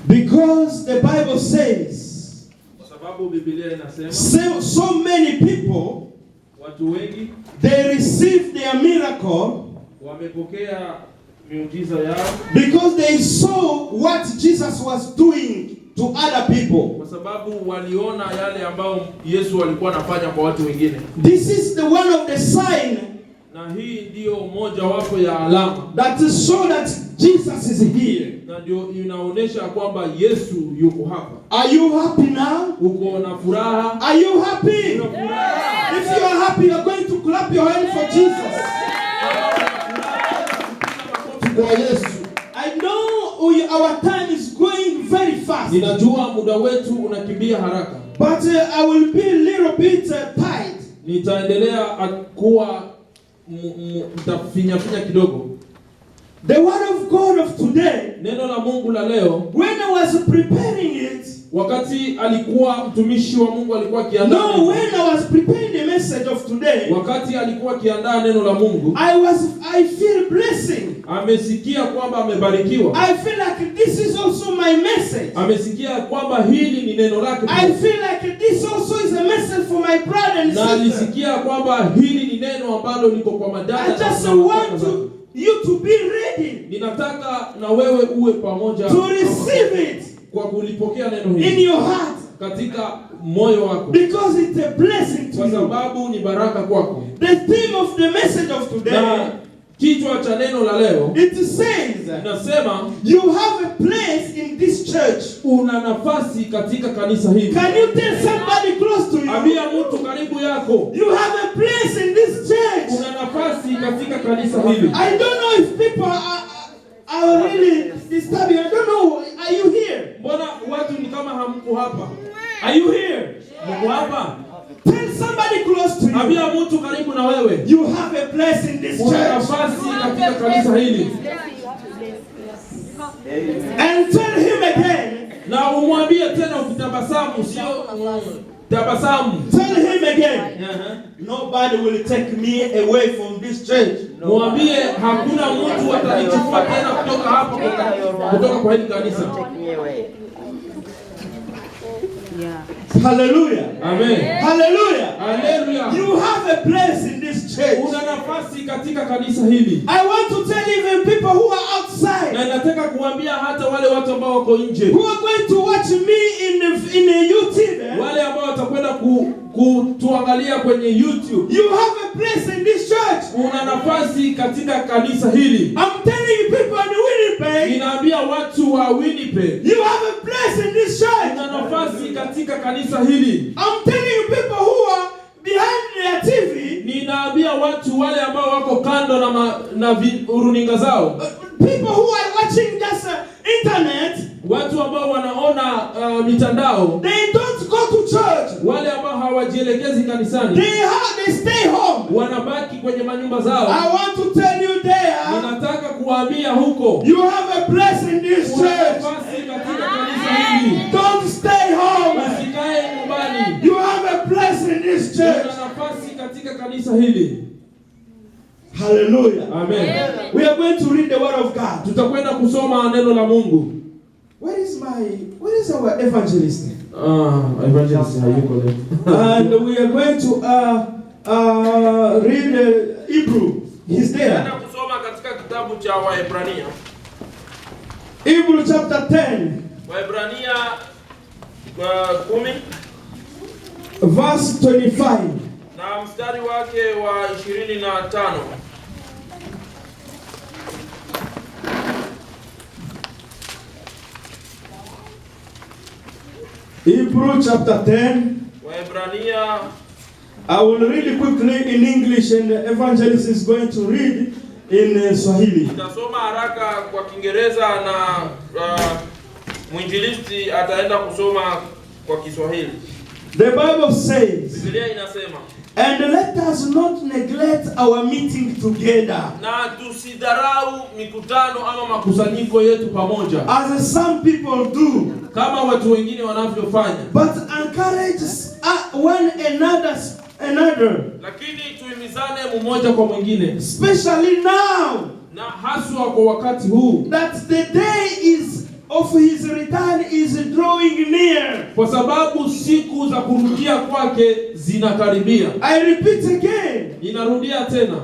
Because the Bible says, Kwa sababu Biblia inasema so many people, watu wengi they received their miracle wamepokea miujiza yao because they saw what Jesus was doing to other people. kwa sababu waliona yale ambao Yesu alikuwa anafanya kwa watu wengine. This is the one of the sign Na hii ndio moja wapo ya alama that is show that Jesus is here. na ndio inaonesha kwamba Yesu yuko hapa. Are you happy now? Uko na furaha? Are you happy? Una furaha? If you are happy, you are going to clap your hands for Jesus. I know our time is going very fast. Ninajua muda wetu unakimbia haraka. But I will be a little bit tight. Nitaendelea kuwa mtafinya kidogo. The word of God of today, neno la Mungu la leo, when I was preparing it, wakati alikuwa mtumishi wa Mungu alikuwa akiandaa, when I was preparing the message of today, wakati alikuwa akiandaa neno la Mungu, I feel blessing. Amesikia kwamba amebarikiwa. I feel like this is also my message. Amesikia kwamba hili ni neno lake. I feel like this also is a message for my brother and sister. Na alisikia kwamba hili ni neno ambalo liko kwa madada. I just want you to be ready. Ninataka na wewe uwe pamoja to receive it. Kwa kulipokea neno hili in your heart. Katika moyo wako. Because it's a blessing to you. Kwa sababu ni baraka kwako. The theme of the message of today. Na kichwa cha neno la leo, it says, nasema you have a place in this church. Una nafasi katika kanisa hili. Can you tell somebody close to you? Ambia mtu karibu yako. You have a place in this church. Una nafasi katika kanisa hili. I don't know if people are really disturbing. I don't know. Are you here? Mbona watu ni kama hamko hapa? Are you here? Mko hapa? Tell somebody close to you. Ambia mtu karibu na wewe. You have a place in this church. Una nafasi katika kanisa hili. And tell him again. Na umwambie tena ukitabasamu, sio tabasamu. Tell him again. Nobody will take me away from this church. Mwambie hakuna mtu atanichukua tena kutoka hapa kutoka kwa hili kanisa. Hallelujah. Amen. Hallelujah. Hallelujah. You have a place in this church. Una nafasi katika kanisa hili. I want to tell even people who are outside. Na nataka kuambia hata wale watu ambao wako nje. Who are going to watch me in a YouTube. Wale ambao watakwenda kutuangalia kwenye YouTube. You have a place in this church. Una nafasi katika kanisa hili. I'm telling you people in Winnipeg. Ninaambia watu wa Winnipeg. You have a place in this church. Una nafasi katika kanisa hili. I'm telling you people who are behind their TV. Ninaambia watu wale ambao wako kando na runinga zao. People who are watching just internet. Watu ambao wanaona mitandao. They don't go to church. Wale ambao hawajielekezi kanisani. They stay home. Wanabaki kwenye manyumba zao. I want to tell you there. Ninataka kuambia huko. You have a place in this church. Nafasi katika kanisa hili. Don't stay home. Usikae nyumbani. You have a place in this church. Una nafasi katika kanisa hili. Hallelujah. Amen. We are going to read the word of God. Tutakwenda kusoma neno la Mungu. Where is our evangelist? Evangelist hayuko leo. And we are going to read Hebrew. He's there. Tutakwenda kusoma katika kitabu cha Waebrania. Hebrew chapter 10. Waebrania 10 verse 25. na mstari wake wa 25. Hebrew chapter 10. Waebrania. I will read it quickly in English and the evangelist is going to read in Swahili. Nitasoma haraka kwa Kiingereza na mwinjilisti ataenda kusoma kwa Kiswahili. The Bible says, Biblia inasema, and let us not neglect our meeting together. Na tusidharau mikutano ama makusanyiko yetu pamoja. As some people do. Kama watu wengine wanavyofanya. But encourage one another. Lakini tuhimizane mmoja kwa mwingine. Especially now. Na haswa kwa wakati huu. That the day is of his return is drawing near. Kwa sababu siku za kurudia kwake zinakaribia. I repeat again. Inarudia tena.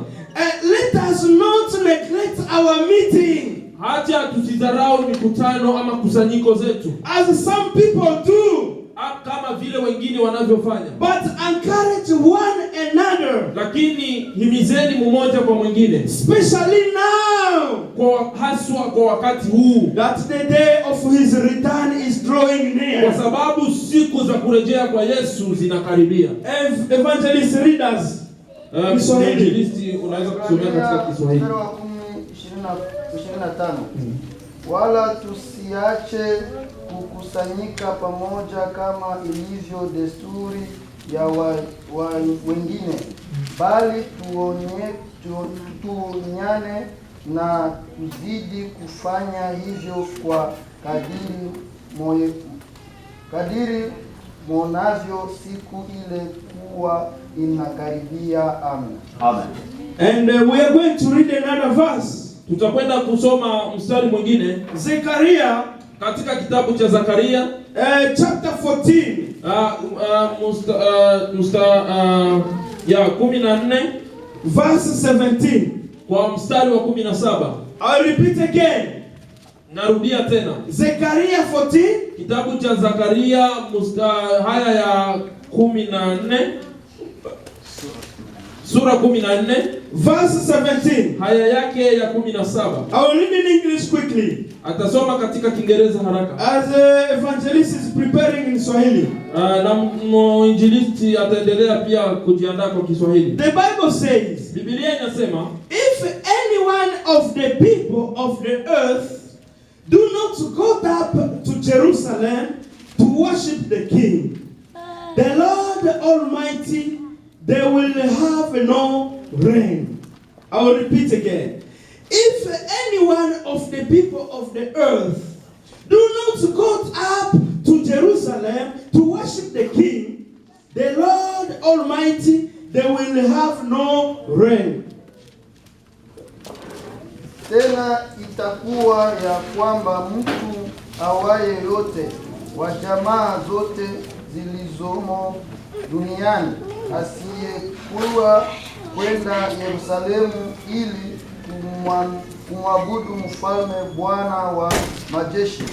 Let us not neglect our meeting. Hacha tusidharau mikutano ama kusanyiko zetu, as some people do, kama vile wengine wanavyofanya. But encourage one another. Lakini himizeni mmoja kwa mwingine. Especially now. Kwa haswa kwa wakati huu. That the day of his return is drawing near. Kwa sababu siku za kurejea kwa Yesu zinakaribia. Evangelist readers. Evangelist unaweza kusomea katika Kiswahili. 25. Wala tusiache kukusanyika pamoja kama ilivyo desturi ya wengine, bali tuonyane na tuzidi kufanya hivyo kwa kadiri monavyo siku ile kuwa inakaribia. Amen. Amen. And we are going to read another verse. Tutakwenda kusoma mstari mwingine. Zekaria, katika kitabu cha Zakaria chapter 14. 14 verse 17. Kwa mstari wa 17. I'll repeat again. Narudia tena. Zekaria 14. Kitabu cha Zakaria haya ya 14. Sura 14 verse 17. Haya yake ya 17. I will read in English quickly. Atasoma katika Kiingereza haraka. As evangelist is preparing in Swahili. Na mwinjilisti ataendelea pia kujiandaa kwa Kiswahili. The Bible says, Biblia inasema, if any one of the people of the earth do not go up to Jerusalem to worship the King, the Lord Almighty, they will have no rain. I will repeat again. If any one of the people of the earth do not go up to Jerusalem to worship the King, the Lord Almighty, they will have no rain. Tena itakuwa ya kwamba mtu awaye yote wa jamaa zote zilizomo duniani asiyekuwa kwenda Yerusalemu ili kumwabudu mfalme Bwana wa majeshi,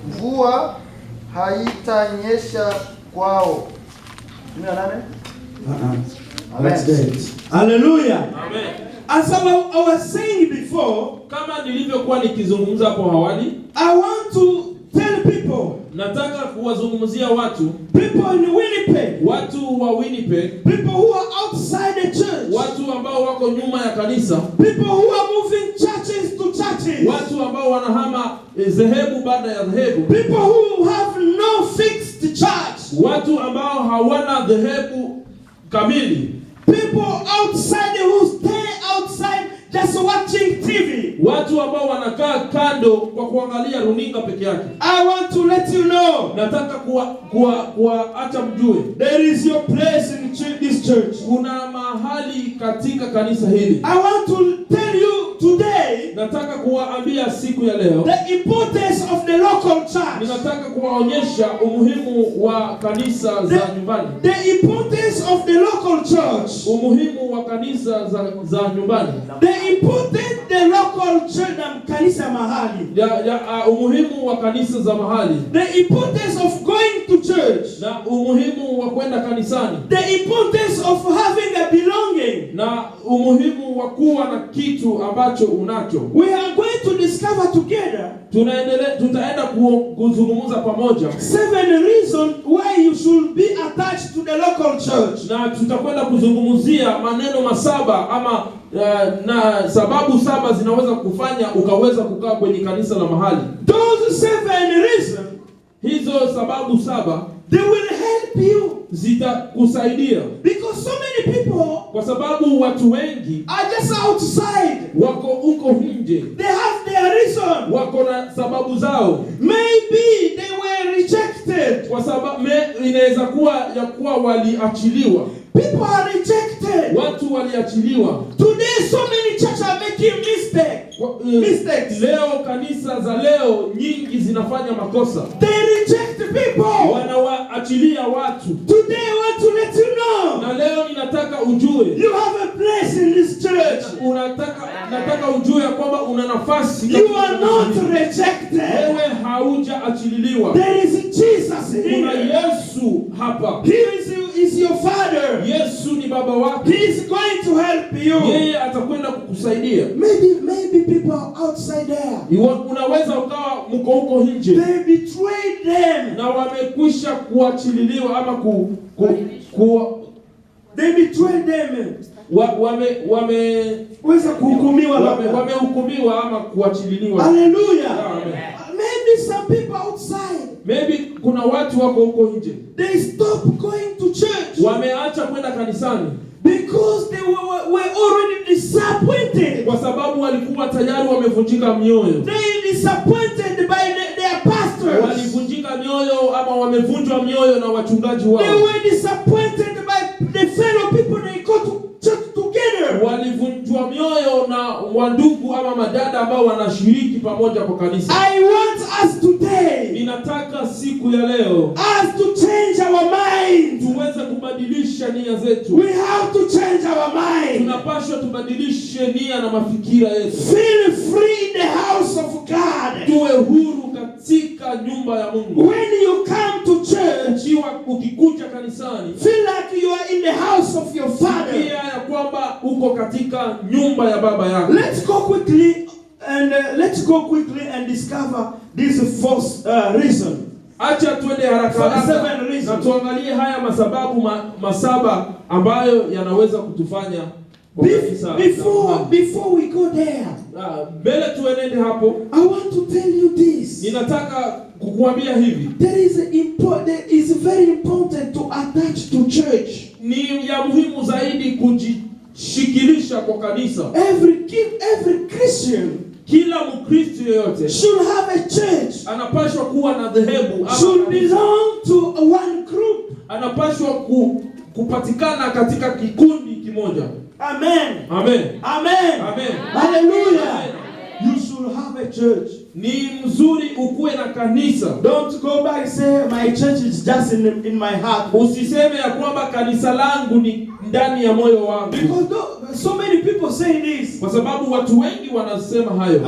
mvua haitanyesha kwao. Amen. Hallelujah. Amen. As I was saying before, kama nilivyokuwa nikizungumza hapo awali, I want to tell people, nataka kuwazungumzia watu, people in Winnipeg, watu wa Winnipeg, people who are outside the church, watu ambao wako nyuma ya kanisa, people who are moving churches to churches, watu ambao wanahama dhehebu baada ya dhehebu, people who have no fixed church, watu ambao hawana dhehebu kamili, people outside who stay outside just watching TV, watu ambao wanakaa kando kwa kuangalia runinga peke yake. I want to let you know, nataka kuacha mjue, there is your place in this church. Kuna mahali katika kanisa hili. I want to tell you today, nataka kuwaambia siku ya leo, the importance of the local church. Ninataka kuwaonyesha umuhimu wa kanisa za nyumbani. The importance of the local church. Umuhimu wa kanisa za nyumbani. The importance the local church na kanisa mahali. Umuhimu wa kanisa za mahali. The importance of going to church. Na umuhimu wa kwenda kanisani. The importance of having a belonging. Na umuhimu wa kuwa na kitu ambacho unacho. We are going to discover together. Tutaenda kuzungumza pamoja 7 reasons why you should be attached to the local church. Na tutakwenda kuzungumzia maneno masaba ama na sababu 7 zinaweza kufanya ukaweza kukaa kwenye kanisa la mahali. Those 7 reasons, hizo sababu 7, they will help you, zitakusaidia, because so many people, kwa sababu watu wengi are just outside, wako uko nje, they have their reason, wako na sababu zao. Maybe they were rejected, kwa sababu inaweza kuwa ya kuwa waliachiliwa. People are rejected. Watu waliachiliwa. Today so many churches are making mistake. mistakes. Leo kanisa za leo nyingi zinafanya makosa. They reject people. Wanawaachilia watu. Today I want to let you know. Na leo ninataka ujue. You have a place in this church. Nataka ujue kwamba una nafasi. You are not rejected. Wewe haujaachililiwa. There is Jesus here. Kuna Yesu hapa. He is your father. Yesu ni baba wako. He is going to help you. Yeye atakwenda kukusaidia. Maybe people are outside there. Unaweza ukawa mko huko nje. They betrayed them. Na wamekwisha kuachililiwa ama they betrayed them. Wameweza kuhukumiwa wamehukumiwa ama kuachililiwa. Hallelujah. Amen. Maybe some people outside. Maybe kuna watu wako huko nje. They stop going to church. Wameacha kwenda kanisani. Because they were already disappointed. Kwa sababu walikuwa tayari wamevunjika mioyo. They disappointed by their pastors. Walivunjika mioyo ama wamevunjwa mioyo na wachungaji wao. They were disappointed by the fellow people they go to church together. Walivunjwa mioyo na wandugu ama madada ambao wanashiriki pamoja kwa kanisa. I want us today. Ninataka siku ya leo us to change our mind. Tuweze kubadilisha nia zetu. We have to change our mind. Tunapaswa tubadilishe nia na mafikira yetu. Feel free in the house of God. Tuwe huru katika nyumba ya Mungu. When you come to church, ukikuja kanisani, feel like you are in the house of your father. Pia ya kwamba uko katika nyumba ya baba yako. Let's go quickly and discover this false reason. Acha tuende haraka na tuangalie haya masababu masaba ambayo yanaweza kutufanya before we go there. Mbele tuenende hapo. I want to tell you this. Ninataka kukuambia hivi. There is very important to attach to church. Ni ya muhimu zaidi kujishikilisha kwa kanisa. Every Christian, kila Mkristo yoyote, should have a church. Anapaswa kuwa na dhehebu, should belong to one group. Anapaswa kupatikana katika kikundi kimoja. Amen. Amen. Amen. Amen. Hallelujah. Amen. You should have a church. Ni mzuri ukuwe na kanisa. Don't go back and say my church is just in my heart. Usiseme ya kwamba kanisa langu ni ndani ya moyo wangu. Because so many people say this. Kwa sababu watu wengi wanasema hayo.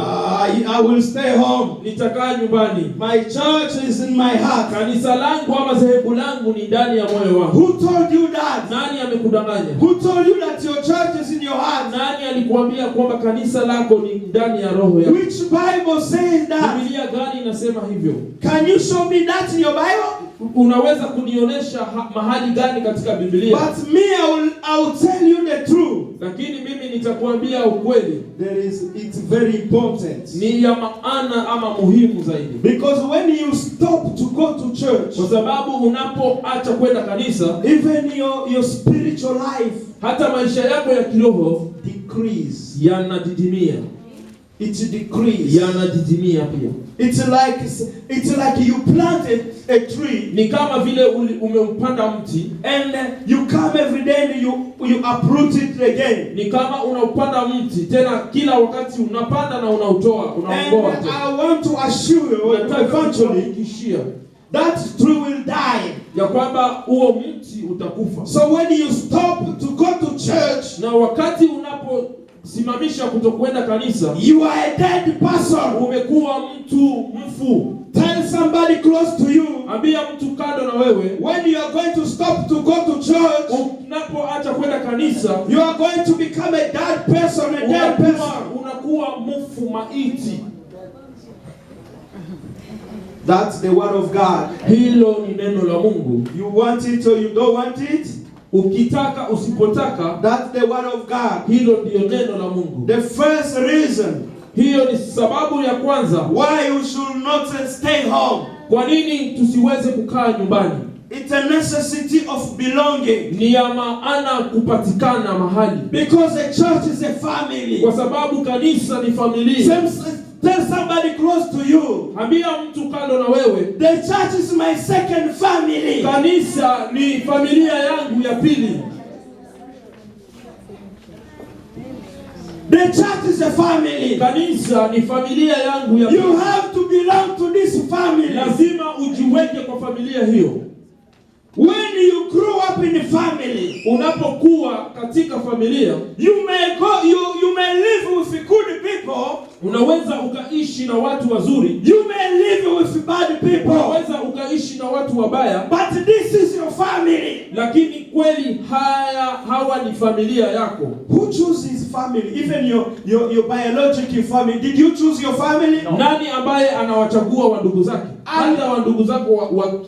I will stay home. Nitakaa nyumbani. My church is in my heart. Kanisa langu ama dhehebu langu ni ndani ya moyo wangu. Who told you that? Nani amekudanganya? Who told you that your church is in your heart? Nani alikuambia kwamba kanisa lako ni ndani ya roho yako? Which Bible says that? Biblia gani inasema hivyo? Can you show me that in your Bible? Unaweza kunionyesha mahali gani katika Biblia? But me, I will tell you the truth. Lakini mimi nitakwambia ukweli. It's very important. Ni ya maana ama muhimu zaidi. Because when you stop to go to church, kwa sababu unapoacha kwenda kanisa, even your spiritual life, hata maisha yako ya kiroho decrease. Yanadidimia. It decrease. Yanadidimia pia. It's like you planted a tree. Ni kama vile umempanda mti and you come every day and you uproot it again. Ni kama unaupanda mti tena kila wakati unapanda na unautoa, unaongoa. And I want to assure you eventually that tree will die. Ya kwamba huo mti utakufa. So when you stop to go to church, na wakati simamisha kutokwenda kanisa, you are a dead person. Umekuwa mtu mfu. Tell somebody close to you. Ambia mtu kando na wewe. When you are going to stop to go to church, unapoacha kwenda kanisa, you are going to become a dead person. A dead person. Unakuwa mfu, maiti. That's the word of God. Hilo ni neno la Mungu. You want it or you don't want it? Ukitaka usipotaka, that's the word of God. Hilo ndio neno la Mungu. The first reason, hiyo ni sababu ya kwanza, why you should not stay home. Kwa nini tusiweze kukaa nyumbani? It's a necessity of belonging. Ni ya maana kupatikana mahali. Because a church is a family. Kwa sababu kanisa ni familia. Tell somebody close to you. Ambia mtu kando na wewe. The church is my second family. Kanisa ni familia yangu ya pili. The church is a family. Kanisa ni familia yangu ya You have to belong to this family. lazima ujiweke kwa familia hiyo. When you grow up in a family, Unapokuwa katika familia, you may live with good people. unaweza ukaishi na watu wazuri, You may live with bad people. unaweza ukaishi na watu wabaya, But this is your family. lakini kweli hawa ni familia yako. Who chooses family? Even your biological family. Did you choose your family? No. Nani ambaye anawachagua wandugu zake? Hata wandugu zako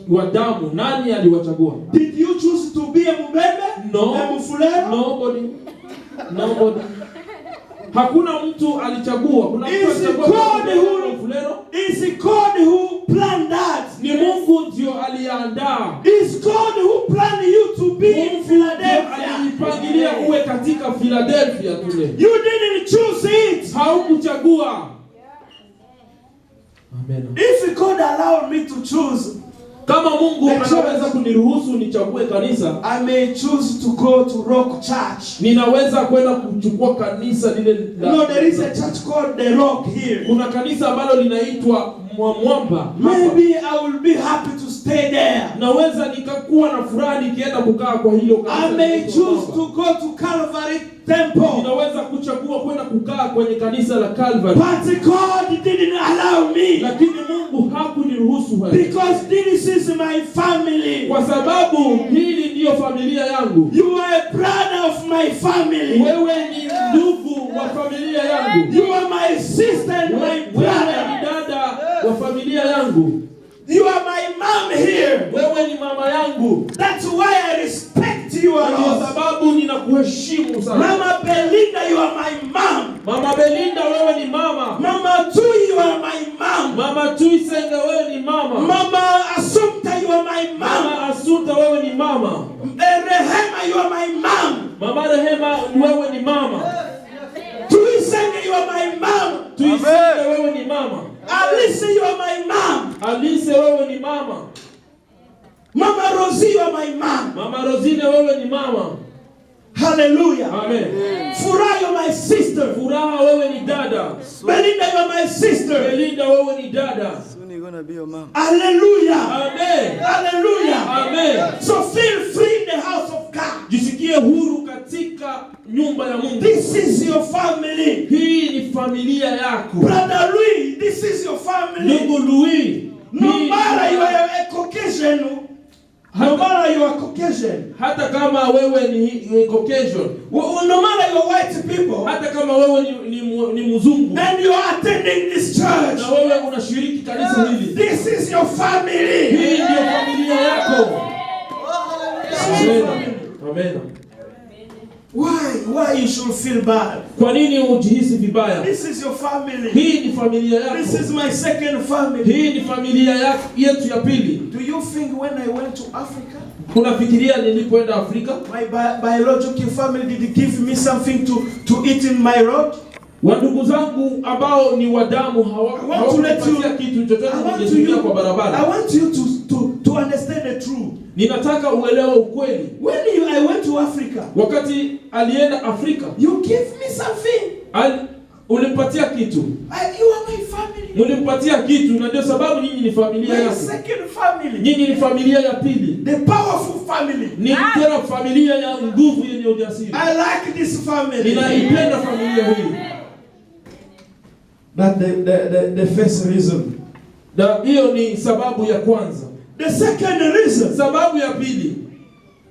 wa damu, nani aliwachagua? Did you choose to be a Mubembe? No. A Mufulero? Nobody. Hakuna mtu alichagua. Kuna mtu alichagua Mufulero? Is God who planned that? Ni Mungu ndio aliandaa. Is God who planned you to be in Philadelphia? Alipangilia uwe katika Philadelphia tule. You didn't choose it. Haukuchagua. Amen. If God allowed me to choose, kama Mungu anaweza kuniruhusu nichague kanisa, I may choose to go to Rock Church. Ninaweza kwenda kuchukua kanisa lile la. No, there is a church called The Rock here. Kuna kanisa ambalo linaitwa Mwamba. Maybe I will be happy to stay there. Naweza nikakuwa na furaha nikienda kukaa kwa hilo kanisa. I may choose to go to Calvary Temple. Ninaweza kuchagua kwenda kukaa kwenye kanisa la Calvary. But God didn't allow me. Lakini Mungu hakuniruhusu wewe. Because this is my family. Kwa sababu hili ndiyo familia yangu. You are a brother of my family. Wewe ni ndugu wa familia yangu. You are my sister and my brother. Wewe ni dada wa familia yangu. You are my mom here. Wewe ni mama yangu. That's why I respect you a lot. Kwa sababu ninakuheshimu sana. Mama Belinda, you are my mom. Mama Belinda, wewe ni mama. Mama Tui, you are my mom. Mama Tui Senga, wewe ni mama. Mama Assumpta, you are my mom. Mama Assumpta, wewe ni mama. Rehema, you are my mom. Mama Rehema, wewe ni mama. Tui Senga, you are my mom. Tui Senga, wewe ni mama. Alice, you are my mom. Alice, wewe ni mama. Mama Rosie, you are my mom. Mama Rosine, wewe ni mama. Hallelujah. Amen. Furaha, you are my sister. Furaha, wewe ni dada. Belinda, you are my sister. Belinda, wewe ni dada. Soon you're gonna be your mom. Hallelujah. Amen. Hallelujah. Amen. So feel free in the house of God. Jisikie huru katika nyumba ya Mungu. This is your family. Hii ni familia yako. Brother Louis, this is your family. Ndugu Louis, no matter you are a Caucasian, no matter you are Caucasian, hata kama wewe ni Caucasian, no matter you are white people, hata kama wewe ni mzungu, and you are attending this church, na wewe unashiriki kanisa hili, this is your family. Hii ndio familia yako. Amen. Amen. Why you should feel bad? Kwa nini ujihisi vibaya? This is your family. Hii ni familia yako. This is my second family. Hii ni familia yetu ya pili. Do you think when I went to Africa, unafikiria nilipoenda Afrika, my biological family did give me something to eat in my road? Wandugu zangu ambao ni wadamu hawakunipatia kitu chochote ningetumia kwa barabara. I want you to understand the truth. Ninataka uelewe ukweli. When I went to Africa, wakati alienda Afrika, you give me something. Ulimpatia kitu. You are my family. Ulimpatia kitu, na ndio sababu nyinyi ni familia yako. My second family. Nyinyi ni familia ya pili. The powerful family. Ni tena familia ya nguvu yenye ujasiri. I like this family. Ninaipenda familia hii. That the first reason. Na hiyo ni sababu ya kwanza. The second reason. Sababu ya pili.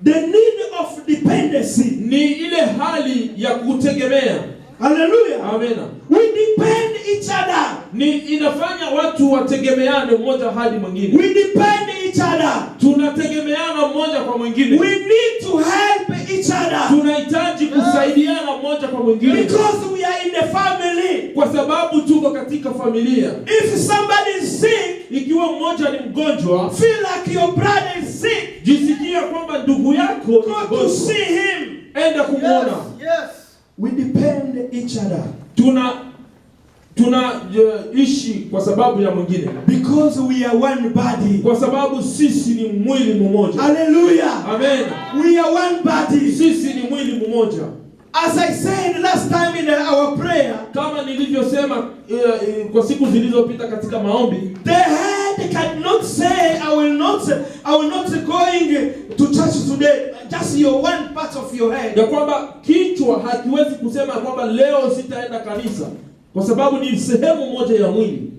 The need of dependency. Ni ile hali ya kutegemea. Hallelujah. Amen. We depend each other. Ni inafanya watu wategemeane mmoja hadi mwingine. We depend each other. Tunategemeana mmoja kwa mwingine. We need to help each other. Tunahitaji kusaidiana mmoja kwa mwingine. Because we are in the family. Kwa sababu tuko katika familia. If somebody is sick, ikiwa mmoja ni mgonjwa, feel like your brother is sick. Jisikia kwamba ndugu yako go to see him. Enda kumuona. Yes. We depend each other. Tunaishi kwa sababu ya mwingine. Because we are one body. Kwa sababu sisi ni mwili mmoja. Hallelujah. Amen. We are one body. Sisi ni mwili mmoja. As I said last time in our prayer, Kama nilivyosema kwa siku zilizopita katika maombi, the head cannot say, I will not going to church today. Just your one part of your head. ya kwamba kichwa hakiwezi kusema kwamba leo sitaenda kanisa, kwa sababu ni sehemu moja ya mwili.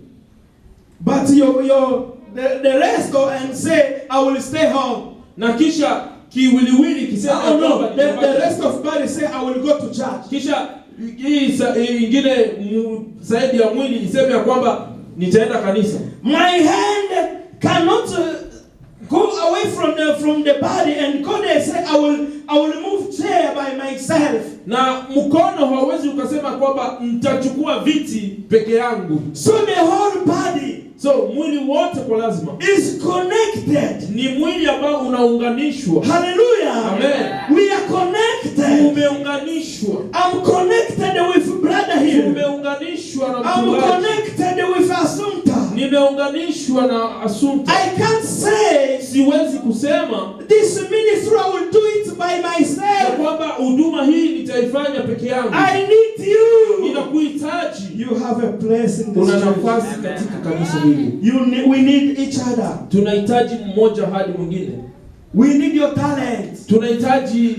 But the rest go and say, I will stay home. Na kisha kiwiliwili kisema kwamba the rest of body say, I will go to church. Kisha hii ingine zaidi ya mwili iseme ya kwamba nitaenda kanisa. My hand cannot go away from the body and go there and say, I will move chair by myself. Na mkono hauwezi ukasema kwamba nitachukua viti peke yangu. So the whole body, so mwili wote kwa lazima is connected. Ni mwili ambao unaunganishwa. Hallelujah. Amen. We are connected. Umeunganishwa. I'm connected with brother here. Umeunganishwa na I'm mchungaji. connected with Assumpta. Nimeunganishwa na Assumpta. I can't say, siwezi kusema this ministry I will do it by myself. kwamba huduma hii nitaifanya peke yangu. I need you. Ninakuhitaji. You have a place in the Una church. nafasi katika kanisa hili. We need each other. Tunahitaji mmoja hadi mwingine. We need your talent. Tunahitaji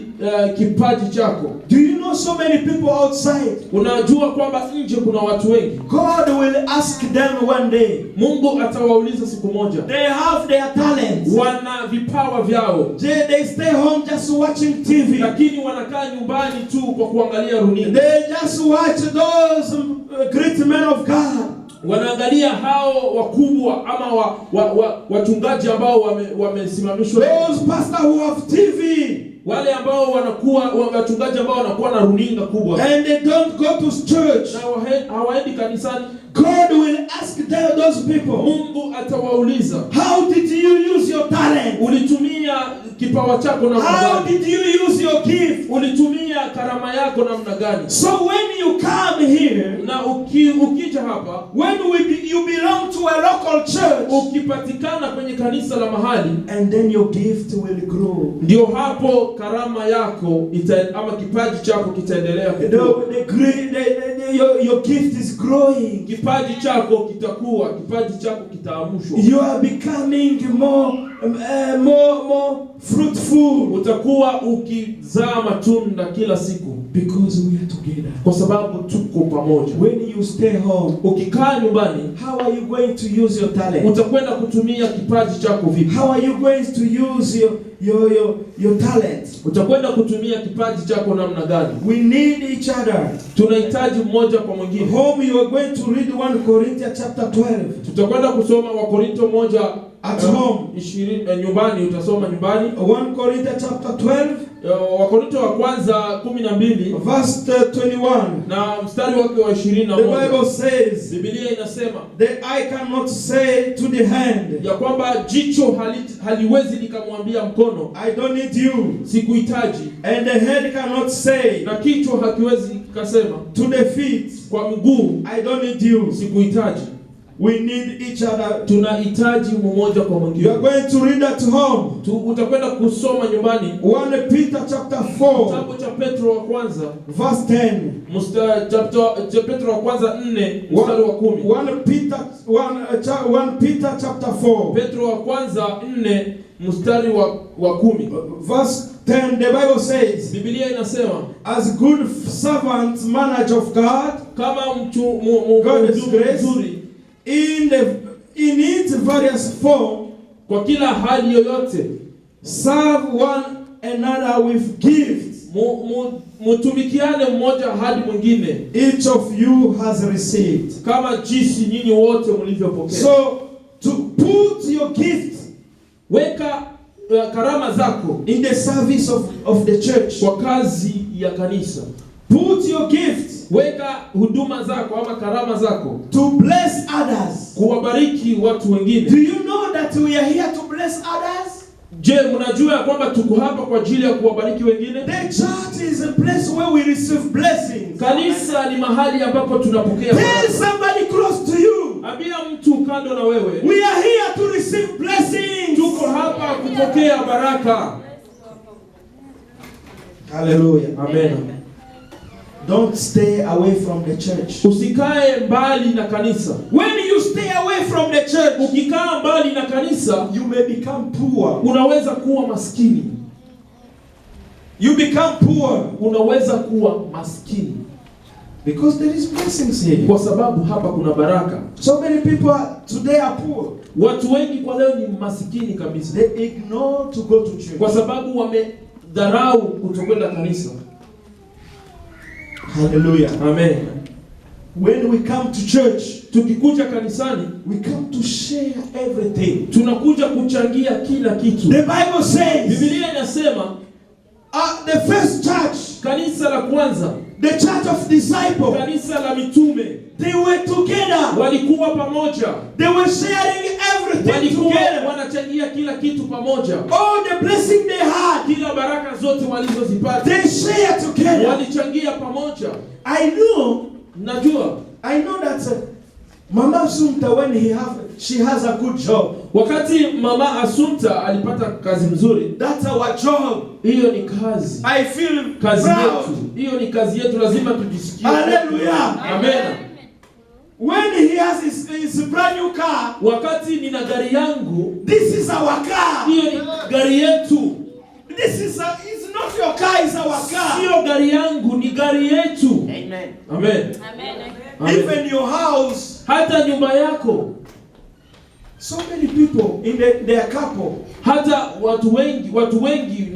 kipaji chako. Do you know so many people outside? Unajua kwamba nje kuna watu wengi. God will ask them one day. Mungu atawauliza siku moja. They have their talents. Wana vipawa vyao. They stay home just watching TV. Lakini wanakaa nyumbani tu kwa kuangalia runinga. They just watch those great men of God. Wanaangalia hao wakubwa ama wachungaji ambao wamesimamishwa. Those pastors who have TV. Wale ambao wanakuwa wachungaji ambao wanakuwa na runinga kubwa. And they don't go to church. Na hawaendi kanisani. God will ask those people. Mungu atawauliza. How did you use your talent? Ulitumia kipawa chako namna gani? How did you use your gift? Ulitumia karama yako namna gani? So when you come here, na ukija hapa, when you belong to a local church, ukipatikana kwenye kanisa la mahali, and then your gift will grow. Ndio hapo karama yako ama kipaji chako kitaendelea kukua. Your gift is growing. Kipaji chako kitakuwa, kipaji chako kitaamushwa. You are becoming more fruitful. Utakuwa ukizaa matunda kila siku. Because we are together. Kwa sababu tuko pamoja. When you stay home, ukikaa nyumbani, how are you going to use your talent? Utakwenda kutumia kipaji chako vipi? How are you going to use your talent? Utakwenda kutumia kipaji chako namna gani? We need each other. Tunahitaji mmoja kwa mwingine. Home you are going to read 1 Corinthians chapter 12. Tutakwenda kusoma Wakorinto 1 at home. 20 nyumbani, utasoma nyumbani. 1 Corinthians chapter 12. Wakorinto wa kwanza 12 verse 21. na mstari wake wa 21. The Bible says, Biblia inasema, the eye cannot say to the hand, ya kwamba jicho haliwezi likamwambia mkono, I don't need you. Sikuhitaji. And the head cannot say, na kichwa hakiwezi kasema to the feet, kwa mguu, I don't need you. Sikuhitaji. We need each other. Tunahitaji mmoja kwa mwingine. You are going to read at home. Utakwenda kusoma nyumbani. 1 Peter chapter 4. Kitabu cha Petro wa kwanza verse 10. Cha Petro wa kwanza 4 mstari wa 10. 1 Peter chapter 4. Petro wa kwanza 4 mstari wa 10. Verse 10, the Bible says, Biblia inasema, as good servants, managers of God, kama God is grace, in its various form, kwa kila hali yoyote, serve one another with gifts. Mutumikiane mmoja hadi mwingine. Each of you has received, kama jinsi nyinyi wote mlivyopokea. So to put your gift, weka karama zako in the service of the church, kwa kazi ya kanisa. Put your gift, weka huduma zako ama karama zako to bless others, kuwabariki watu wengine. Do you know that we are here to bless others? Je, mnajua kwamba tuko hapa kwa ajili ya kuwabariki wengine? The church is a place where we receive blessings. Kanisa ni mahali ambapo tunapokea baraka. Tell somebody close to you. Ambia mtu kando na wewe. We are here to receive blessings. Tuko hapa kupokea baraka. Hallelujah. Amen. Don't stay away from the church. Usikae mbali na kanisa. When you stay away from the church, Ukikaa mbali na kanisa, you may become poor. unaweza kuwa maskini. You become poor Unaweza kuwa maskini. because there is blessings here. Kwa sababu hapa kuna baraka. So many people today are poor. Watu wengi kwa leo ni masikini kabisa. They ignore to go to church. Kwa sababu wamedharau kutokwenda kanisa. Hallelujah. Amen. When we come to church, Tukikuja kanisani, we come to share everything. tunakuja kuchangia kila kitu. The Bible says, Biblia inasema the first church, kanisa la kwanza, the church of disciples, kanisa la mitume, they were together. walikuwa pamoja. They were sharing everything Walikuwa together. wanachangia kila kitu pamoja. All the blessing they had, Kila baraka zote walizozipata, they share together. walichangia pamoja. I know that Mama Sumta, when she has a good job, Wakati mama Assumpta alipata kazi mzuri, that's our job. hiyo ni kazi. I feel Kazi proud. yetu. Hiyo ni kazi yetu, lazima tujisikie. Hallelujah. Amen. When he has his brand new car, Wakati nina gari yangu, this is our car. hiyo ni gari yetu. It's not your car, it's our car. Sio gari yangu, ni gari yetu. Amen. Amen. Amen. Even your house. Hata nyumba yako, So many people in their couple. hata watu wengi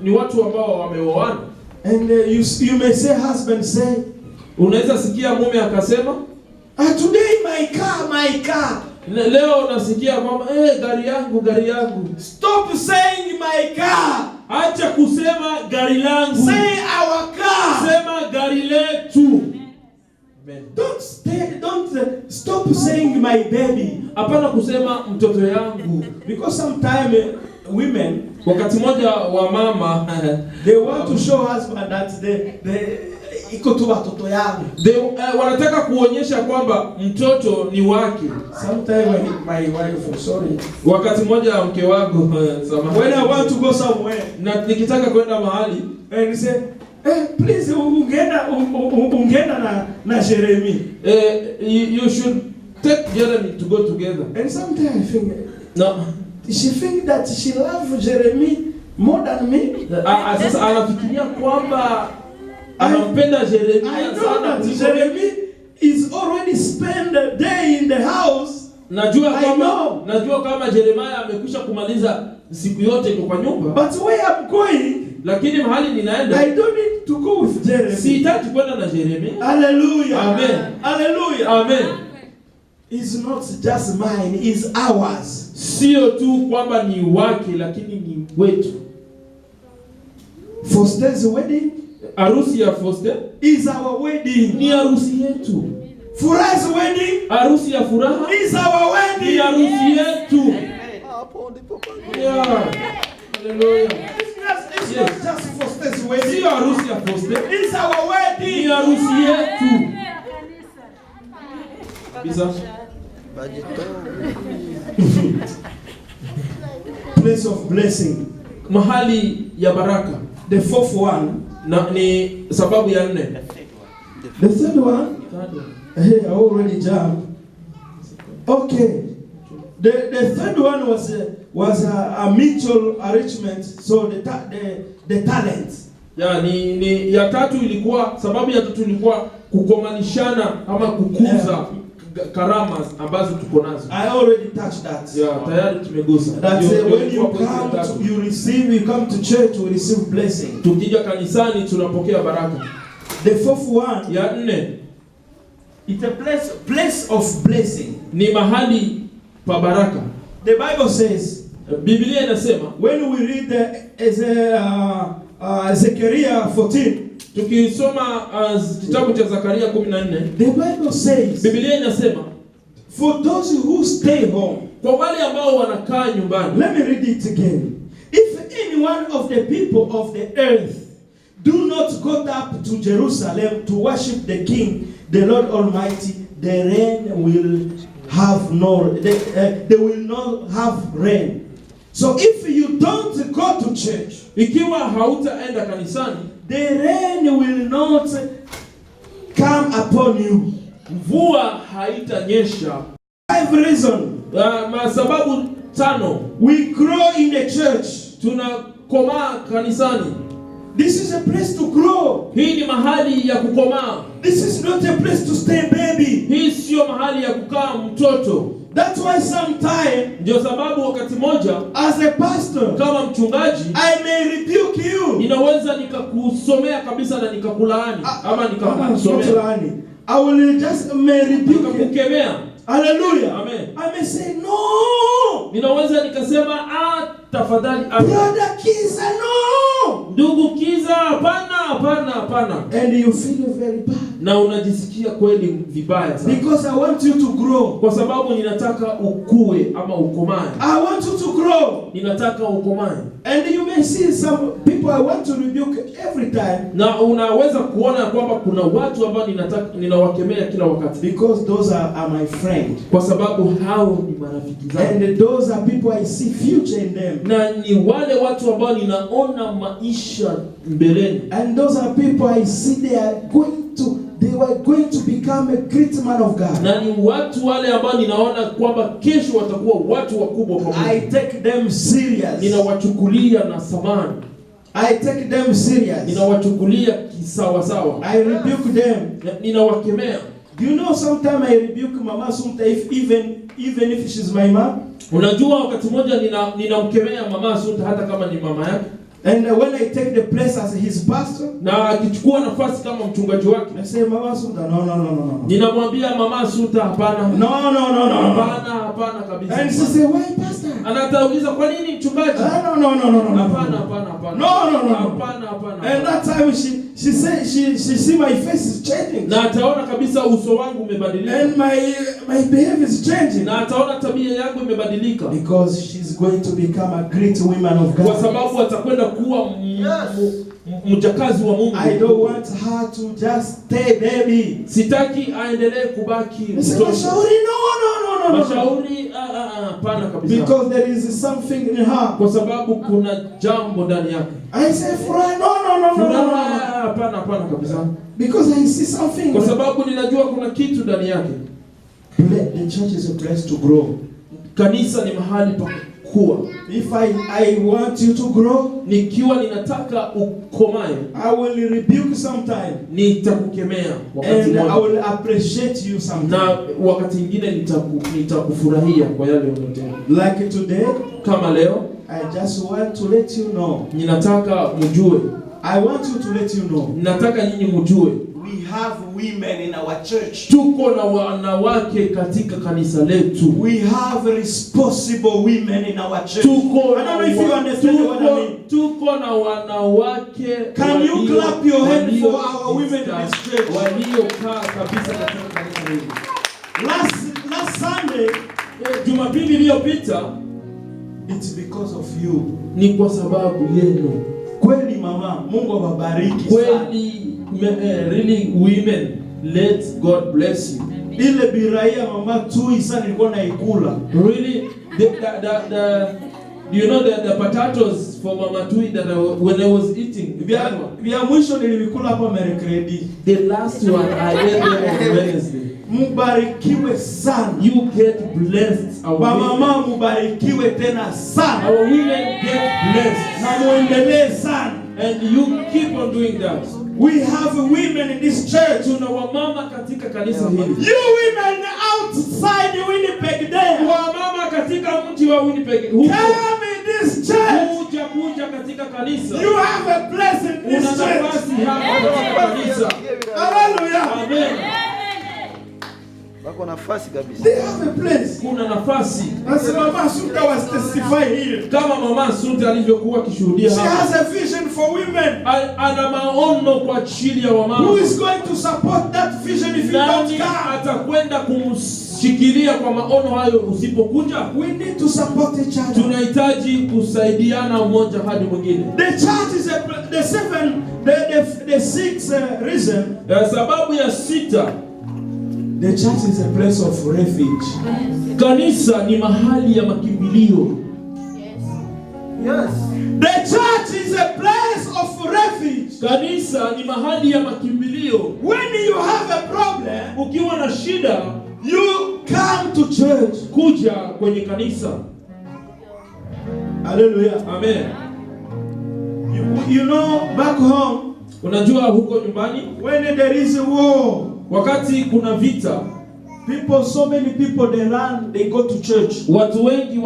ni watu ambao wameoana. And you may say, husband say, Unaweza sikia mume akasema, today my car. leo nasikia kwamba gari yangu. Stop saying my car. Acha kusema gari langu. Say our car. Sema gari letu. Amen. Don't stop saying my baby. Hapana kusema mtoto yangu. Because sometimes women, Wakati moja wa mama they want to show husband that they iko tu watoto yangu. wanataka kuonyesha kwamba mtoto ni wake. Sometimes my wife, sorry. Wakati moja mke wangu When I want to go somewhere, na nikitaka kwenda mahali, and say, please ungeenda na Jeremy. You should take Jeremy to go together. And sometimes I think, No. she think that she loves Jeremy more than me. Sasa anafikiria kwamba anampenda Jeremia I know sana. that Jeremy is already spent a day in the house. Najua kama Jeremia amekwisha kumaliza siku yote kwa nyumba. But where I'm going, Lakini mahali ninaenda, I don't need to go with Jeremy. sihitaji kwenda na Jeremia. Hallelujah. Amen. Hallelujah. Amen. It's not just mine, it's ours. Sio tu kwamba ni wake, lakini ni wetu. Foster's wedding Harusi ya Foster is our wedding. ni harusi yetu. Fura's wedding Harusi ya Furaha is our wedding. ni harusi yetu. Yeah. Hallelujah. It's not just Foster's wedding. Sio harusi ya Foster, It's our ni wedding. harusi yetu. Bisa. Place of blessing. Mahali ya baraka. The fourth one. Na ni sababu ya 4. The third one. Hey, I already jumped. Okay. The third one was a mutual arrangement. So the talent. Ni ya tatu ilikuwa, sababu ya tatu ilikuwa kukomanishana ama kukuza karama ambazo tuko nazo. I already touched that. Tayari tumegusa. That when you come to church, we receive blessing. Tukija kanisani tunapokea baraka. The fourth one, ya 4, it's a place of blessing. Ni mahali pa baraka. The Bible says, Biblia inasema, when we read Zechariah 14, tukisoma kitabu cha Zakaria 14, the Bible says, Biblia inasema, for those who stay home, kwa wale ambao wanakaa nyumbani. Let me read it again. If any one of the people of the earth do not go up to Jerusalem to worship the King, the Lord Almighty, the rain will have they will not have rain. So if you don't go to church, ikiwa hautaenda kanisani, the rain will not come upon you. Mvua haitanyesha. 5 reasons. Sababu 5. We grow in the church. Tunakomaa kanisani. This is a place to grow. Hii ni mahali ya kukomaa. This is not a place to stay baby. Hii sio mahali ya kukaa mtoto. That's why sometimes, ndio sababu wakati moja as a pastor, kama mchungaji, I may rebuke you. Ninaweza nikakusomea kabisa na nikakulaani ama nikakusomea. I will just may rebuke you. Nikakukemea. Hallelujah. Amen. I may say no. Ninaweza nikasema tafadhali brother Kiza, no. Ndugu Kiza, hapana. And you feel very bad. Na unajisikia kweli vibaya sana. Because I want you to grow. Kwa sababu ninataka ukue ama ukomae. I want you to grow. Ninataka ukomae. And you may see some people I want to rebuke every time. Na unaweza kuona kwamba kuna watu ambao ninawakemea kila wakati. Because those are my friend. Kwa sababu hao ni marafiki zangu. And those are people I see future in them. Na ni wale watu ambao ninaona maisha mbeleni. And those are people I see they were going to become a great man of God. Na ni watu wale ambao ninaona kwamba kesho watakuwa watu wakubwa kwa Mungu. I take them serious. Ninawachukulia na thamani. I take them serious. Ninawachukulia kisawa sawa. I rebuke them. Ninawakemea. Do you know sometimes I rebuke Mama Sunta even if she's my mom? Unajua wakati mmoja ninamkemea Mama Sunta hata kama ni mama yake. And when I take the place as his pastor, na akichukua nafasi kama mchungaji wake, I say Mama Sunta, no. Ninamwambia Mama Sunta hapana. No. Hapana kabisa. And she say, why pastor? Anatauliza kwa nini mchungaji? No. Hapana. No. Hapana. And that time she said she see my face is changing. Na ataona kabisa uso wangu umebadilika. And my behavior is changing. Na ataona tabia yangu imebadilika. Because she's going to become a great woman of God. Kwa sababu atakwenda kuwa mjakazi wa Mungu. I don't want her to just stay baby. Sitaki aendelee kubaki mtoto. Mashauri no. Mashauri hapana kabisa. Because there is something in her. Kwa sababu kuna jambo ndani yake. I say Furaha, no. Hapana kabisa. Because I see something. Kwa sababu ninajua kuna kitu ndani yake. The church is a place to grow. Kanisa ni mahali pa kukua. If I want you to grow, nikiwa ninataka ukomae, I will rebuke sometime. Nitakukemea wakati mmoja. And I will appreciate you sometime. Na wakati mwingine nitakufurahia kwa yale unayotenda. Like today, kama leo, I just want to let you know. Ninataka mjue. I want you to let you know. Nataka nyinyi mjue. We have women in our church. Tuko na wanawake katika kanisa letu. We have responsible women in our church. I don't know if you understand what I mean. Tuko na wanawake. Can you clap your hand for our women in this church? Waliokaa kabisa katika kanisa hili. Last Sunday, Jumapili iliyopita, it's because of you. Ni kwa sababu yenu. Kweli mama, Mungu awabariki sana. Kweli really women, let God bless you. Ile biraia mama tui sana nilikuwa naikula. Really the you know the potatoes for Mama Tui that when I was eating. Vya mwisho nilivikula hapa Mercredi. The last one I ate them on Wednesday. Mubarikiwe sana. You get blessed. Mama mubarikiwe tena sana. Our women get blessed. Na muendelee sana. And you keep on doing that. We have women in this church. Tuna wamama katika kanisa hili. You women outside Winnipeg there. Wamama katika mji wa Winnipeg. Come in this church. Kuja katika kanisa. You have a place in this church. Una nafasi hapa katika kanisa. Hallelujah. Amen. Wako nafasi kabisa. They have a place. Kuna nafasi. As Mama Sunta was testifying here. Kama Mama Sunta alivyokuwa akishuhudia hapa. She has a vision for women. Ana maono kwa ajili ya wamama. Who is going to support that vision if you don't come? Atakwenda kumshikilia kwa maono hayo usipokuja? We need to support each other. Tunahitaji kusaidiana mmoja hadi mwingine. The church is the sixth reason. Sababu ya 6. The church is a place of refuge. Kanisa ni mahali ya makimbilio. Yes. The church is a place of refuge. Kanisa ni mahali ya makimbilio. When you have a problem, Ukiwa na shida, you come to church. kuja kwenye kanisa. Hallelujah. Amen. You know, back home, Unajua huko nyumbani, when there is a war, wakati kuna vita, so many people, they run, they go to church. watu wengi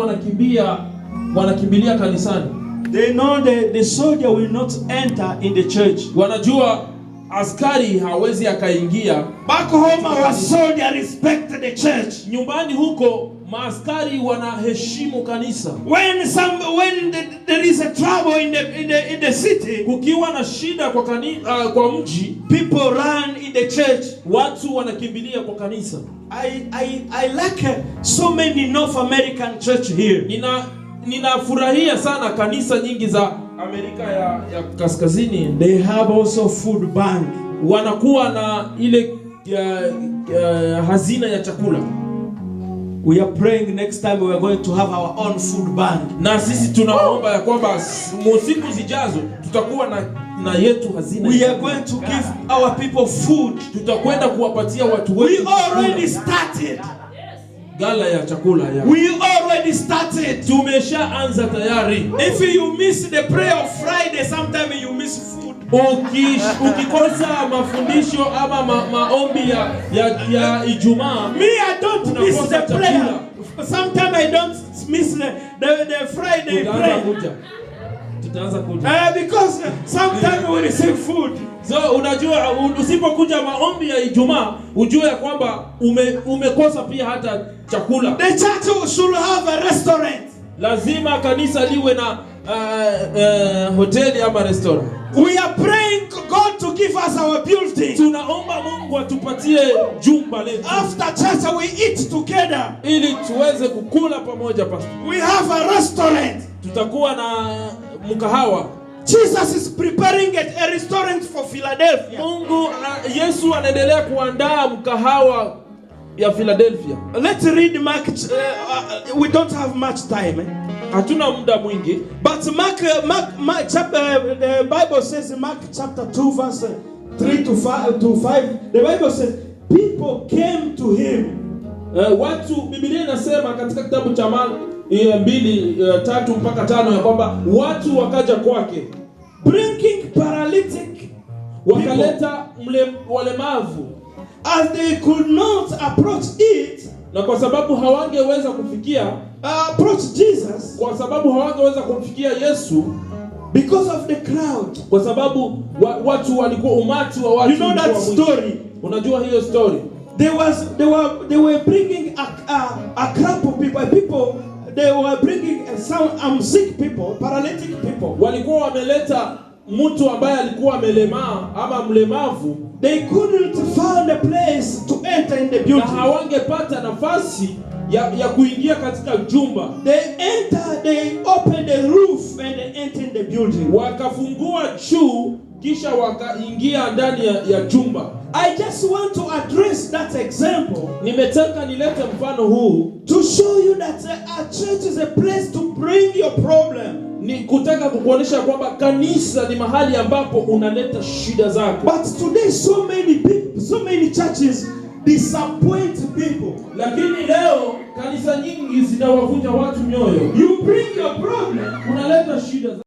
wanakimbilia kanisani. They know the soldier will not enter in the church. Wanajua askari hawezi akaingia. Back home, our soldier respect the church. Nyumbani huko maaskari wanaheshimu kanisa. When there is a trouble in the city, Kukiwa na shida kwa mji, people run in the church. watu wanakimbilia kwa kanisa. I like so many North American church here. Ninafurahia sana kanisa nyingi za Amerika ya Kaskazini. They have also food bank. Wanakuwa na ile hazina ya chakula. We are praying next time we are going to have our own food bank. Na sisi tunaomba ya kwamba siku zijazo tutakuwa na yetu hazina. We are going to give our people food. Tutakwenda kuwapatia watu wetu. We already started. Gala ya chakula ya. We already started. Tumeshaanza tayari. If you miss the prayer of Friday, sometimes you miss food. Ukikosa mafundisho ama maombi ya Ijumaa, Me, I don't miss the prayer. Sometimes I don't miss the Friday prayer. Tutaanza kuja. Because sometimes we receive food. So unajua usipokuja maombi ya Ijumaa, ujue ya kwamba umekosa pia hata chakula. The church should have a restaurant. Lazima kanisa liwe na hoteli ama restaurant. We are praying God to give us our building. Tunaomba Mungu atupatie jumba letu. After church we eat together. Ili tuweze kukula pamoja pastor. We have a restaurant. Tutakuwa na mkahawa. Jesus is preparing a restaurant for Philadelphia. Yesu anaendelea kuandaa mkahawa ya Philadelphia. Let's read Mark. We don't have much time. Hatuna muda mwingi. But Mark chapter, the Bible says in Mark chapter 2 verse 3 to 5, the Bible says people came to him. Biblia inasema katika kitabu cha Mark 2:3 mpaka 5 ya kwamba watu wakaja kwake, bringing paralytic, wakaleta walemavu, as they could not approach it, na kwa sababu hawangeweza kufikia approach Jesus, kwa sababu hawangeweza kumfikia Yesu because of the crowd, kwa sababu watu walikuwa umati wa watu. You know that story? Unajua hiyo story? They were bringing a crowd of people. They were bringing some sick people, paralytic people. Walikuwa wameleta mtu ambaye alikuwa amelemaa ama mlemavu. They couldn't find a place to enter in the building. Na hawangepata nafasi ya kuingia katika jumba. They opened the roof and they entered the building. Wakafungua juu kisha wakaingia ndani ya jumba. I just want to address that example. Nimetaka nilete mfano huu to show you that a church is a place to bring your problem. Ni kutaka kukuonesha kwamba kanisa ni mahali ambapo unaleta shida zako. But today so many churches disappoint people. Lakini leo kanisa nyingi zinawavunja watu mioyo. You bring your problem, unaleta shida zako.